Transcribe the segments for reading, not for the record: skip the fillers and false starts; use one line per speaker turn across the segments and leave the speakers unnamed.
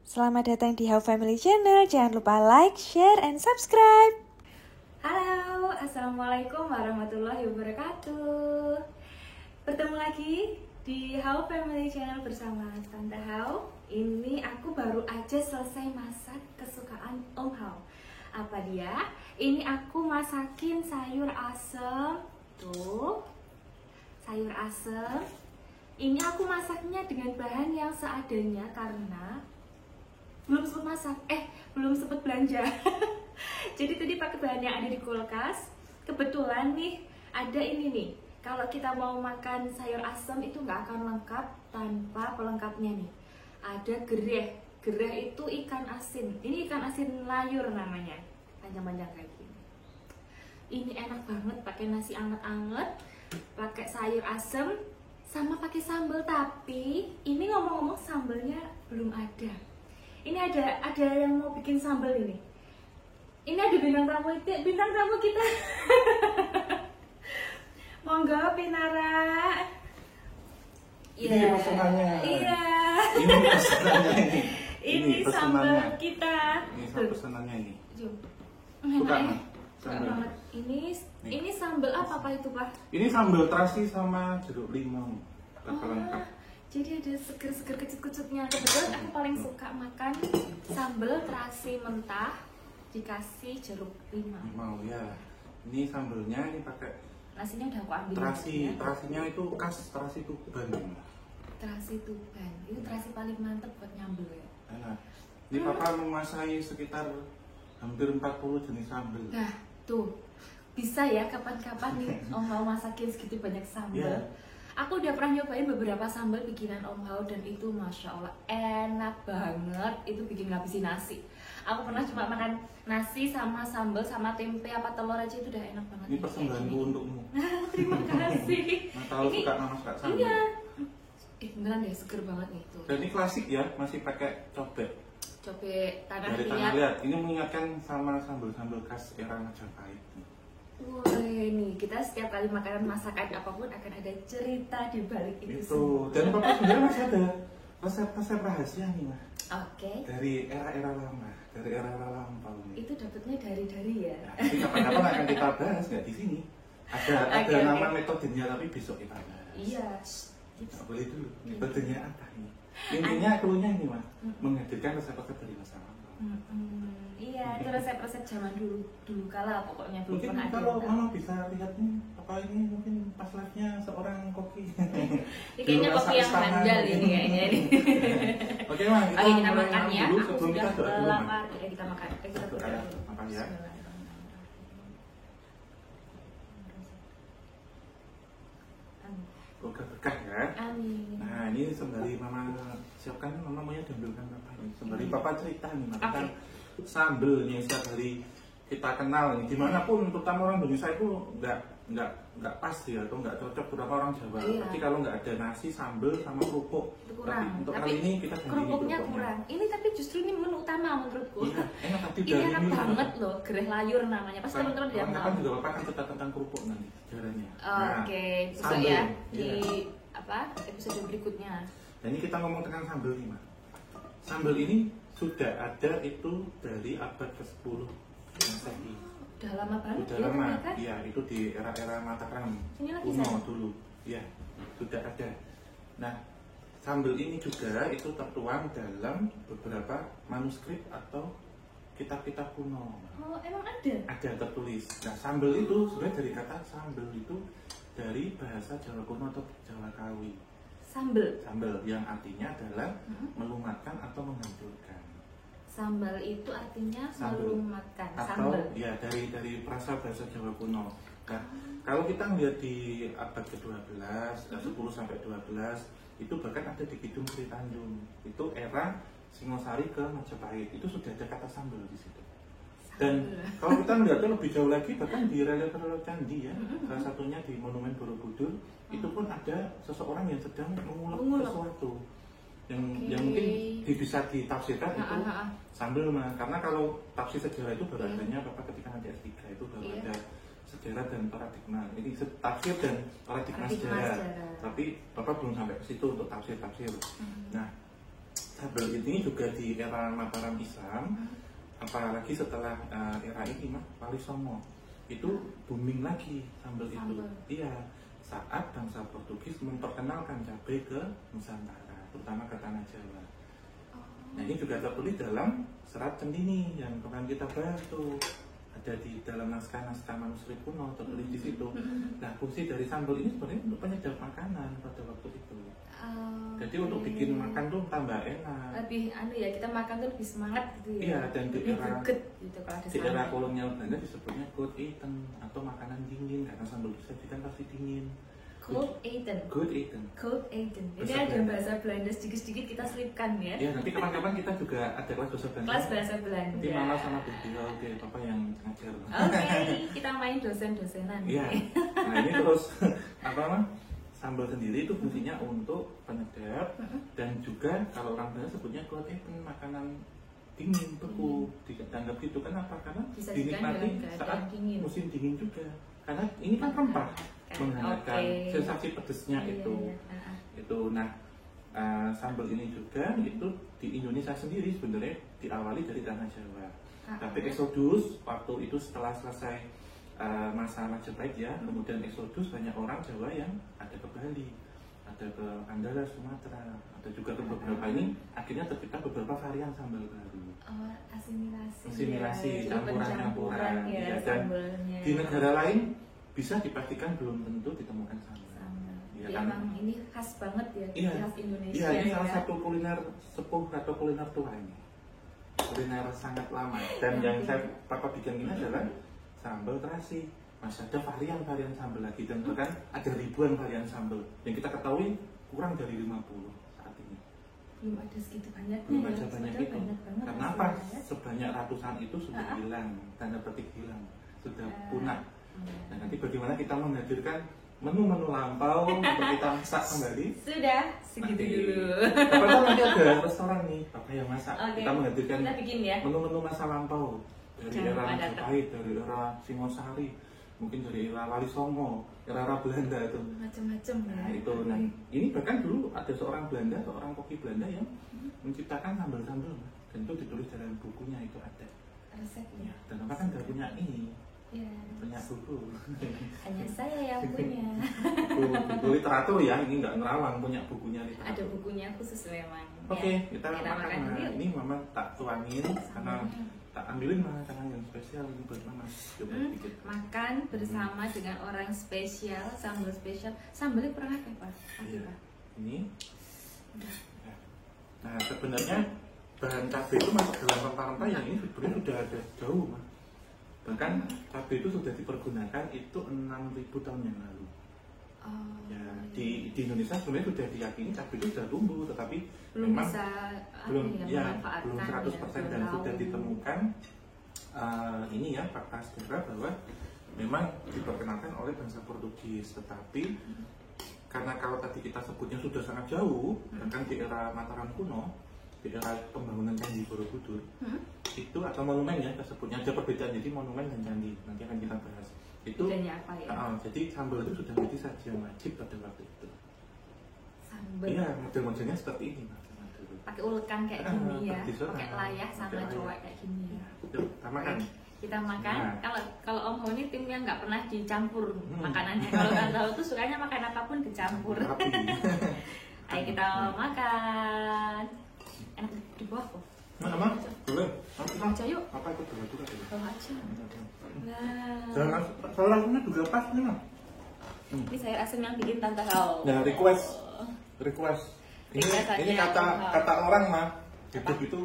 Selamat datang di How Family Channel. Jangan lupa like, share, and subscribe.
Halo, assalamualaikum warahmatullahi wabarakatuh. Bertemu lagi di How Family Channel bersama Tante How. Ini aku baru aja selesai masak kesukaan Om How. Apa dia? Ini aku masakin sayur asem. Tuh, sayur asem. Ini aku masaknya dengan bahan yang seadanya karena belum sempat belanja. Jadi tadi pakai bahan yang ada di kulkas. Kebetulan nih ada ini nih. Kalau kita mau makan sayur asem itu nggak akan lengkap tanpa pelengkapnya nih. Ada gereh. Gereh itu ikan asin. Ini ikan asin layur namanya. Panjang-panjang kayak gini. Ini enak banget pakai nasi anget-anget, pakai sayur asem, sama pakai sambal. Tapi ini ngomong-ngomong sambalnya belum ada. Ini ada yang mau bikin sambal ini. Ini ada bintang tamu kita. Monggo Pinara.
Ini pesanannya.
Iya.
Ini pesanannya ini.
Ini sambal kita.
Ini pesanannya ini.
Enak
Bukan,
ya?
sambal.
Banget. Ini sambal apa itu, Pak?
Ini sambal terasi sama jeruk limau. Lengkap.
Jadi ada seger-seger kecut-kecutnya. Kebetulan aku paling suka makan sambal terasi mentah dikasih jeruk limau.
Mau ya. Ini sambalnya ini pakai
Nasinya udah aku ambil.
terasinya itu khas terasi Tuban.
Terasi Tuban. Itu terasi paling mantep buat nyambel ya.
Enak. Ini papa menguasai sekitar hampir 40 jenis sambal.
Nah, tuh. Bisa ya kapan-kapan nih Om How masakin segitu banyak sambal.
Yeah.
Aku udah pernah nyobain beberapa sambal bikinan Om How dan itu Masya Allah enak banget. Itu bikin ngabisin nasi. Aku pernah cuma makan nasi sama sambal sama tempe apa telur aja itu udah enak banget.
Ini persembahanku untukmu.
Terima kasih.
Nah, tahu suka mama suka sambal.
Iya. Beneran deh seger banget nih tuh.
Dan ini klasik ya, masih pakai cobek.
Cobek tanah
Dari tanah
liat.
liat. Ini mengingatkan sama sambal-sambal khas era Majapahit.
Wah, nih kita setiap kali makanan masakan apapun akan ada cerita di balik itu
Itu.
semua.
Dan papa sebenarnya masih ada resep-resep rahasia nih mah.
Oke.
Dari era-era lama, dari era-era lampau nih.
Itu dapetnya dari ya.
Nah, nanti kapan-kapan akan kita bahas nggak di sini. Ada
Oke,
nama
oke.
metodenya tapi besok kita bahas.
Iya.
Nggak boleh dulu. Metodenya apa nih? Intinya keluarnya ini mah menghadirkan resep-resep dari masa lampau.
Iya, itu resep-resep zaman dulu kala pokoknya belum
Mungkin
pernah ada.
kalau mama bisa lihat nih, apa ini mungkin pas live-nya seorang koki.
Ini kayaknya
Dulu
kopi yang
rasa istana.
handal ini kayaknya nih.
Oke mah, kita
Oke, kita
mulai
makan ya.
dulu
Aku
sebelum kita
sudah
doa dulu. Mah.
lapar. Ya, kita makan. Kita berdoa dulu.
Makan ya. Semoga berkah ya.
Amin.
Nah ini sembari mama siapkan, mama maunya diambilkan apa ini? Sembari papa cerita nih, maka kan sambel nih setiap hari kita kenal nih, dimanapun, terutama orang Indonesia itu nggak pas ya atau nggak cocok beberapa orang Jawa.
Iya.
Tapi kalau nggak ada nasi, sambel sama kerupuk.
Itu kurang.
Tapi untuk
Tapi
kali ini kita ganti
kerupuknya
kerupuknya.
kurang. Ini tapi justru ini menu utama menurutku.
Iya, enak tadi
Ini enak banget loh, gereh layur namanya. Pasti teman-teman dia
Kapan
tahu.
juga bapak akan cerita tentang kerupuk nanti caranya.
Oke, besok
sambel.
ya di
Iya.
episode berikutnya.
Dan ini kita ngomong tentang sambal nih, Mas. Sambal ini sudah ada itu dari abad ke-10 Masehi.
Udah lama banget
Sudah
ya
lama,
ternyata.
iya itu di era-era Mataram
Ini lagi
kuno
sana.
dulu, ya sudah ada. Nah, sambal ini juga itu tertuang dalam beberapa manuskrip atau kitab-kitab kuno.
Oh, emang ada?
Ada tertulis. Nah, sambal itu sebenarnya dari kata sambal itu dari bahasa Jawa kuno atau Jawa Kawi.
Sambel.
Sambal yang artinya adalah melumatkan atau menghancurkan.
Sambal itu artinya
Sambel.
melumatkan.
Atau
Sambel.
ya dari prasa bahasa Jawa kuno. Nah, kalau kita melihat di abad ke-12, 10 sampai 12, itu bahkan ada di Kidung Sri Tanjung. Itu era Singosari ke Majapahit. Itu sudah ada kata sambal di situ. Dan kalau kita melihatnya lebih jauh lagi, bahkan di relief-relief candi ya, salah satunya di Monumen Borobudur, itu pun ada seseorang yang sedang mengulek sesuatu yang mungkin bisa ditafsirkan itu sambal mah. Karena kalau tafsir sejarah itu baru adanya Bapak ketika nanti S3 itu baru ada sejarah dan paradigma. Ini tafsir dan paradigma sejarah. Tapi Bapak belum sampai ke situ untuk tafsir. Nah, sambal ini juga di era Mataram Islam, apalagi setelah era ini mah Wali Songo itu booming lagi sambal itu. Iya, saat bangsa Portugis memperkenalkan cabai ke Nusantara, terutama ke tanah Jawa. Nah ini juga tertulis dalam serat Centini yang kemarin kita bahas tuh, ada di dalam naskah-naskah manuskrip kuno tertulis di situ. Nah fungsi dari sambal ini sebenarnya untuk penyedap makanan pada waktu itu. Jadi untuk bikin makan tuh tambah enak.
Lebih ya, kita makan tuh lebih semangat gitu ya.
Iya, dan di era
gitu, kalau ada
di era kolonial Belanda disebutnya good eaten atau makanan dingin karena sambal disajikan pasti dingin.
Cold eaten.
Good eaten.
Cold eaten. Ini ada bahasa Belanda sedikit-sedikit kita selipkan ya.
Ya nanti kapan-kapan kita juga ada kelas bahasa Belanda.
Kelas bahasa Belanda.
Nanti Mama sama Bibi, oke, Papa yang ngajar.
Oke, kita main dosen-dosenan.
Iya. Nah ini terus apa mah? Sambal sendiri itu fungsinya untuk penyedap dan juga kalau orang Belanda sebutnya cold eaten, makanan dingin beku. Dianggap gitu kenapa? Karena dinikmati saat
dingin.
musim dingin juga. Karena ini kan rempah menghangatkan sensasi pedesnya itu. Itu nah sambal ini juga itu di Indonesia sendiri sebenarnya diawali dari tanah Jawa. Tapi eksodus waktu itu setelah selesai masa Majapahit ya, kemudian eksodus banyak orang Jawa yang ada ke Bali, ada ke Andara, Sumatera, ada juga ke beberapa ini akhirnya tercipta beberapa varian sambal baru. Asimilasi, campuran-campuran ya, dan di negara lain bisa dipastikan belum tentu ditemukan sambal.
Ya, kan? Emang ini khas banget ya,
iya,
khas Indonesia.
Iya, ini salah satu kuliner sepuh atau kuliner tua ini. Kuliner sangat lama dan yang saya Papa bikin ini adalah sambal terasi. Masih ada varian-varian sambal lagi dan bahkan ada ribuan varian sambal yang kita ketahui kurang dari 50 saat ini.
Belum ada segitu banyaknya.
Belum ada banyak itu.
Banyak
karena apa? Sebanyak ratusan itu sudah hilang, tanda petik hilang, sudah punah. Nah nanti bagaimana kita menghadirkan menu-menu lampau untuk kita masak kembali?
Sudah, segitu dulu.
Kapan nanti ada restoran nih, Papa yang masak. Kita menghadirkan
kita bikin ya
menu-menu masa lampau. Dari era Majapahit, dari era Singosari, mungkin dari era Wali Songo, era Belanda itu
macam-macam ya.
Nah itu, nah ini bahkan dulu ada seorang Belanda, seorang koki Belanda yang menciptakan sambal-sambal, dan itu ditulis dalam bukunya itu ada
resepnya.
Dan apa kan gak punya ini, punya buku.
Hanya saya yang punya.
Buku literatur ya, ini nggak nerawang punya bukunya literatur.
Ada bukunya khusus memang.
Oke, kita makan. Nah, ini Mama tak tuangin karena tak ambilin makanan yang spesial ini buat Mama. Coba dikit.
Makan bersama dengan orang spesial, sambal spesial. Sambalnya kurang apa Pak?
Iya. Ini. Nah sebenarnya bahan cabai itu masuk dalam rempah-rempah yang ini sebenarnya sudah ada jauh, Mas. Bahkan cabai itu sudah dipergunakan itu 6.000 tahun yang lalu. Ya, di Indonesia sebenarnya sudah diyakini cabai itu sudah tumbuh, tetapi
belum
memang
bisa
belum 100% dan sudah ditemukan ini ya fakta sejarah bahwa memang diperkenalkan oleh bangsa Portugis, tetapi karena kalau tadi kita sebutnya sudah sangat jauh, bahkan di era Mataram kuno, di era pembangunan Candi Borobudur, itu atau monumen ya, kita sebutnya ada perbedaan jadi monumen dan candi, nanti akan kita bahas. Itu
apa ya?
jadi sambal itu sudah menjadi sajian wajib pada waktu itu.
Sambal.
Iya, model-modelnya seperti ini.
Pakai ulekan kayak gini ya, pakai layah sama cowek kayak gini.
Yuk, kita makan.
Kita makan. Kalau Om Ho ini timnya nggak pernah dicampur makanannya. Kalau Tante Ho tuh sukanya makan apapun dicampur. Ayo kita makan. Enak di bawah kok.
Mama, boleh.
Bawa aja yuk.
Apa itu dulu juga dulu.
Bawa aja. Nah.
Jangan salahnya juga pas nih.
Ini sayur asem yang bikin Tante Ho.
Nah, request. Ini kata orang mah, hidup itu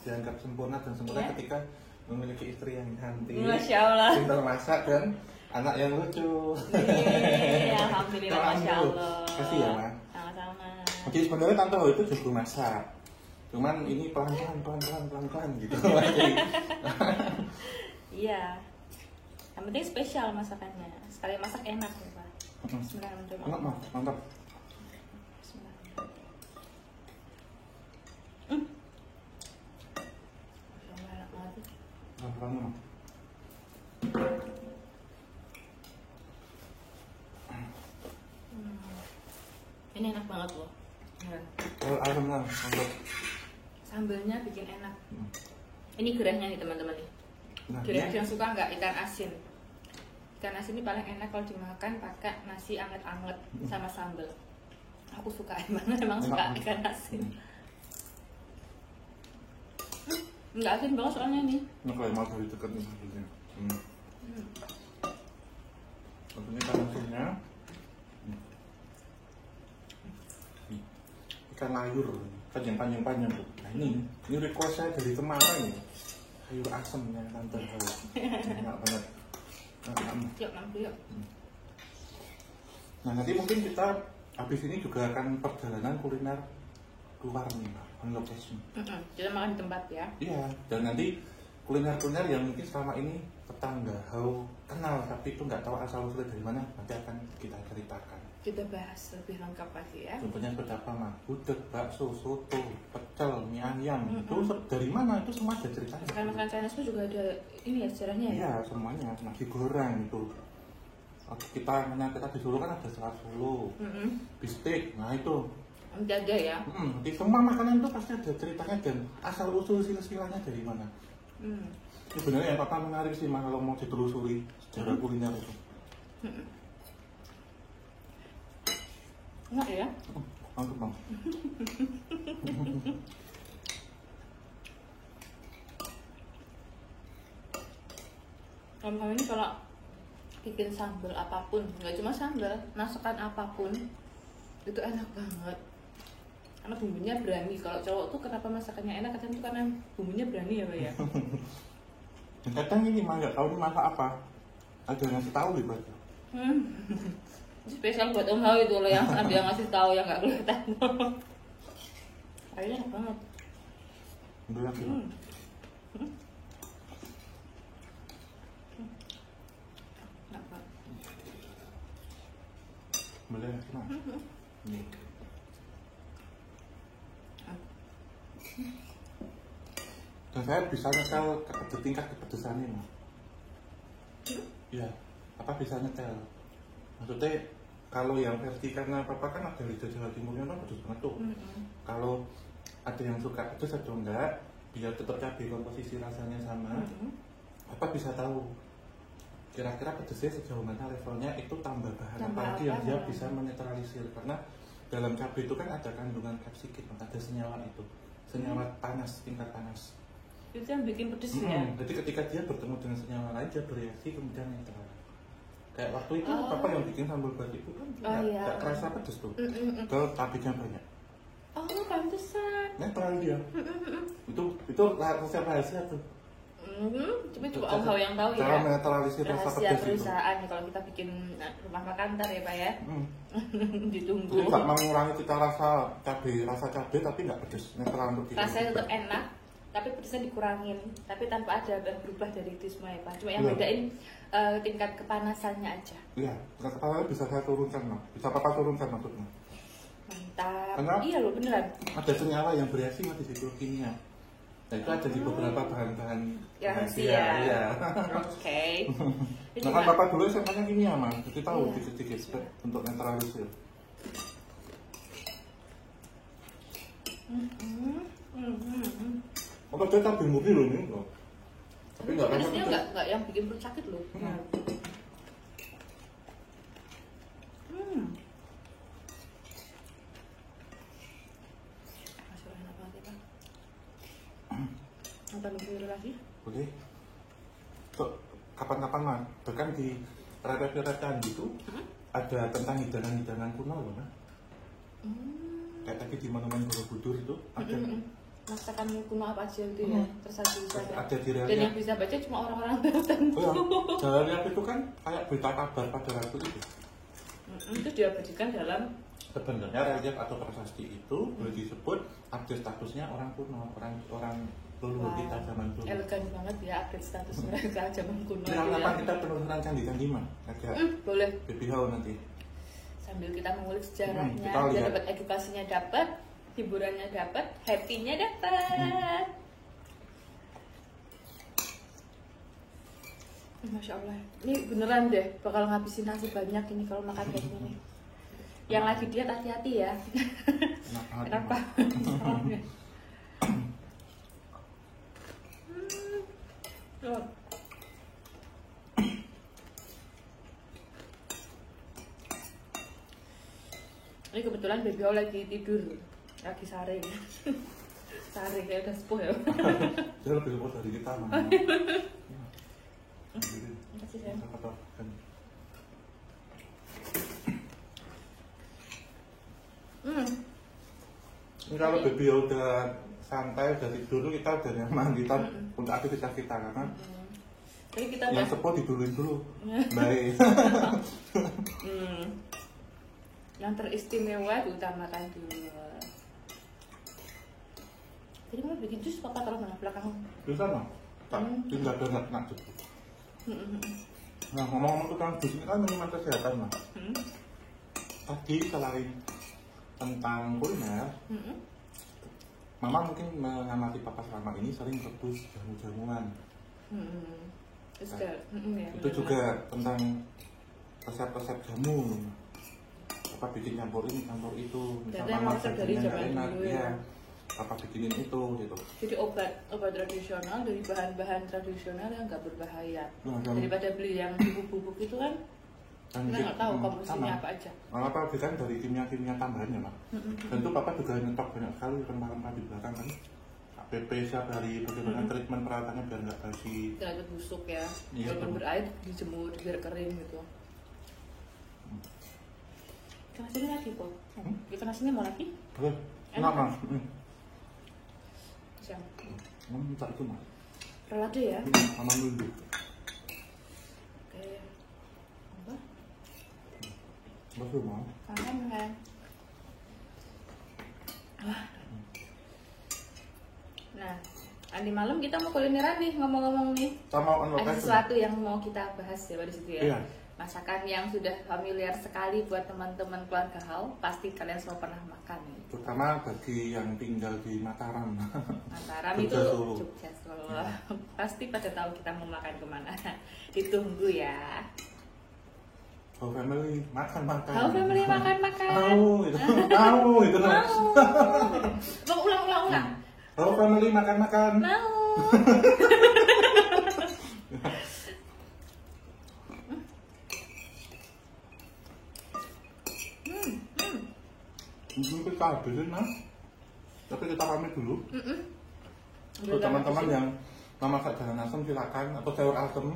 dianggap sempurna dan sempurna ketika memiliki istri yang cantik,
Masya Allah,
pintar masak dan anak yang lucu.
Alhamdulillah, Masya Allah.
Kasih ya, Ma.
Sama-sama.
Jadi sebenarnya Tante Ho itu jago masak. Cuman ini pelan-pelan gitu.
Iya. Yang penting spesial masakannya. Sekali masak enak ya, Pak. Bismillahirrahmanirrahim.
Enak, Mas. Mantap.
Ini enak banget loh.
Ayam mantap.
Sambelnya bikin enak. Ini gerehnya nih teman-teman nih.
Nah,
Gereh yang suka nggak ikan asin? Ikan asin ini paling enak kalau dimakan pakai nasi anget-anget sama sambel. Aku suka emang suka ikan asin. Nggak asin banget soalnya nih.
Ini kayak mau dari dekat nih sambelnya. Ini ikan asinnya. Ikan layur, kan yang panjang-panjang tuh. Nah ini request saya dari kemarin nih. Sayur asemnya tante tahu. Enak banget.
Yuk nanti yuk.
Nah nanti mungkin kita habis ini juga akan perjalanan kuliner keluar nih, on location.
Kita makan di tempat ya.
Iya, dan nanti kuliner-kuliner yang mungkin selama ini tetangga Hau kenal tapi itu nggak tahu asal usulnya dari mana, nanti akan kita ceritakan.
Kita bahas lebih lengkap lagi ya.
Contohnya seperti apa mah? Gudeg, bakso, soto, pecel, mie ayam. Itu dari mana? Itu semua ada ceritanya.
Makan-makan Chinese pun juga ada ini ya sejarahnya ya.
Iya, semuanya. Nasi goreng itu. Kita di Solo kan ada selat Solo, bistik. Nah itu.
Ada ya.
Di semua makanan itu pasti ada ceritanya dan asal usul silsilahnya dari mana. Sebenarnya yang papa menarik sih mah kalau mau ditelusuri sejarah kuliner itu.
Enggak ya?
Mantap bang.
Kamu ini kalau bikin sambal apapun, nggak cuma sambal, masakan apapun itu enak banget. Karena bumbunya berani. Kalau cowok tuh kenapa masakannya enak? Kadang tuh karena bumbunya berani ya, Pak ya.
Kadang ini mah nggak tahu ini masak apa. Ada ngasih tahu gitu aja.
Spesial buat Om Hao itu loh yang dia ngasih tahu yang nggak kelihatan. Akhirnya enak banget.
Bener sih. Bener sih mah. Nih. Dan saya bisa nyetel ke tingkat kepedesannya mah. Iya, apa bisa nyetel? Maksudnya kalau yang versi karena papa kan ada lidah Jawa Timurnya kan pedes banget tuh. Kalau ada yang suka pedes atau enggak, biar tetap cabai komposisi rasanya sama, apa bisa tahu kira-kira pedesnya sejauh mana levelnya itu tambah bahan apalagi yang dia bisa menetralisir karena dalam cabai itu kan ada kandungan kapsikid, ada senyawa itu, senyawa panas, tingkat panas.
Itu yang bikin pedes ya.
Jadi ketika dia bertemu dengan senyawa lain dia bereaksi kemudian netral. Kayak waktu itu papa yang bikin sambal bati itu kan nggak kerasa pedes tuh, kalau cabainya banyak.
Oh, pantesan.
Netral dia. Itu resep rahasia tuh.
Cuma coba Om Hao yang tahu ya.
Cara menetralisir rasa
rahasia
pedes
perusahaan kalau kita bikin rumah makan ntar ya Pak ya. Ditunggu.
Jadi nggak mengurangi cita rasa cabai tapi nggak pedes, netral untuk kita.
Rasanya tetap enak, tapi pedesnya dikurangin, tapi tanpa ada berubah dari itu semua ya Pak. Cuma yang bedain tingkat kepanasannya aja.
Iya, tingkat kepanasannya bisa saya turunkan, bisa papa turunkan maksudnya.
Mantap.
Karena
iya loh beneran.
Ada senyawa yang bereaksi di situ kimia. Dan itu ada di beberapa bahan-bahan
rahasia.
Iya.
Oke.
Nah kan papa dulu semuanya kimia mah, jadi tahu dikit-dikit untuk netralisir. Oh, dia cabai murni loh ini loh. Tapi nggak banyak.
Pedesnya nggak yang bikin perut sakit loh. Masih enak banget ya. Nonton video lagi?
Boleh. Kok kapan-kapan mah, bahkan di rete-retean gitu ada tentang hidangan-hidangan kuno loh nah. Kayak tadi di Monumen Borobudur itu ada.
Masakan kuno apa aja itu ya tersaji di sana.
Ada di
Dan yang bisa baca cuma orang-orang tertentu.
Jalan Raya itu kan kayak berita kabar pada waktu itu.
Itu diabadikan dalam
sebenarnya relief atau prasasti itu boleh disebut update statusnya orang kuno, orang leluhur kita zaman dulu.
Elegan banget ya update status mereka zaman kuno.
Kenapa kita penelusuran candi-candi mah? Agak
boleh.
Baby Hao nanti.
Sambil kita mengulik sejarahnya,
kita
biar
lihat.
dapat edukasinya dapat, hiburannya dapat, happy-nya dapat. Masya Allah, ini beneran deh bakal ngabisin nasi banyak ini kalau makan kayak gini. Yang lagi diet hati-hati ya.
Kenapa?
Ini kebetulan baby aku lagi tidur, lagi sare. Sare kayak udah sepuh ya.
Dia lebih sepuh dari kita, Mama.
Makasih sayang.
Ini kalau baby udah santai, udah tidur, kita udah nyaman, kita untuk aktivitas kita karena
Jadi kita
yang
udah
sepuh tidurin dulu. Baik.
yang teristimewa diutamakan dulu. Jadi mau bikin jus papa taruh mana belakang?
Di sana, tak tinggal ada nggak jus. Nah, ngomong-ngomong tentang jus ini kan minuman kesehatan, Mas. Tadi selain tentang kuliner, Mama mungkin mengamati papa selama ini sering rebus jamu-jamuan. Itu juga tentang resep-resep jamu. Apa bikin campur ini, campur itu.
Misalnya masak dari zaman
enak,
dulu ya.
Apa bikinin itu gitu.
Jadi obat tradisional dari bahan-bahan tradisional yang nggak berbahaya.
Nah,
Daripada beli yang bubuk-bubuk itu kan kita nggak tahu komposisinya apa aja.
Apa kan dari kimia-kimia tambahannya, Mak. Dan itu papa juga nyetok banyak sekali rempah-rempah di belakang kan. APP siap hari bagaimana treatment perawatannya biar nggak basi.
Tidak busuk ya.
Iya,
Walaupun berair dijemur biar kering gitu. Kita sini lagi kok. Kita sini mau lagi?
Boleh. Enak, Mas.
Siang.
Tak itu, Mas.
Relate ya.
Mama dulu.
Oke. Apa?
Betul, Mas.
Kangen kan? Nah, di malam kita mau kulineran nih, ngomong-ngomong nih.
Sama on
Ada
location.
sesuatu yang mau kita bahas ya di situ ya.
Iya.
Masakan yang sudah familiar sekali buat teman-teman keluarga Hal, pasti kalian semua pernah makan nih.
Terutama bagi yang tinggal di Mataram.
Mataram
Jogja,
itu
Solo.
Jogja Solo. Pasti pada tahu kita mau makan kemana. Ditunggu ya.
How family makan-makan.
Halo family makan-makan.
Tahu itu. Tahu itu.
Mau ulang.
Halo family makan-makan.
Mau.
Mungkin kita habisin, Mas. Tapi kita pamit dulu. Untuk teman-teman yang mau masak jalan asem silakan, atau sayur asem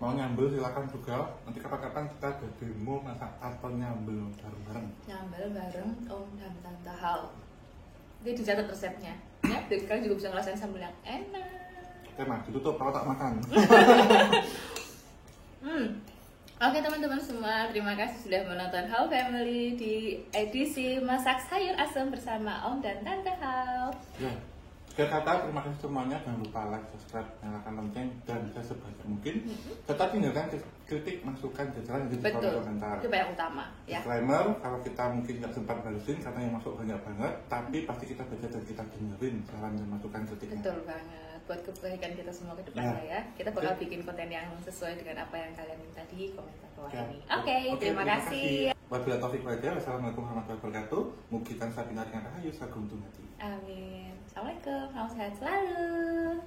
mau nyambel silakan juga. Nanti kapan-kapan kita ada demo masak atau nyambel bareng-bareng.
Nyambel bareng Om dan Tante Hal. Dia dicatat resepnya. Ya, biar kalian juga bisa ngerasain sambal yang enak.
Oke, Mas, ditutup kalau tak makan.
Oke teman-teman semua, terima kasih sudah menonton How Family di edisi Masak Sayur Asem bersama Om dan Tante Hal.
Ya, sekian kata terima kasih semuanya. Jangan lupa like, subscribe, nyalakan lonceng dan share sebanyak mungkin. Tetap tinggalkan kritik, masukan, jajaran di kolom komentar.
Itu yang utama ya.
Disclaimer, kalau kita mungkin nggak sempat balesin karena yang masuk banyak banget, tapi pasti kita baca dan kita dengerin saran dan masukan kritiknya.
Betul banget, buat kebaikan kita semua ke depannya ya. Kita bakal bikin konten yang sesuai dengan apa yang kalian minta di komentar bawah ini. Oke, terima kasih.
Wabillahi taufiq wal hidayah. Wassalamualaikum warahmatullahi wabarakatuh. Mugi tansah binaringan rahayu sagung tumati.
Amin. Assalamualaikum, salam sehat selalu.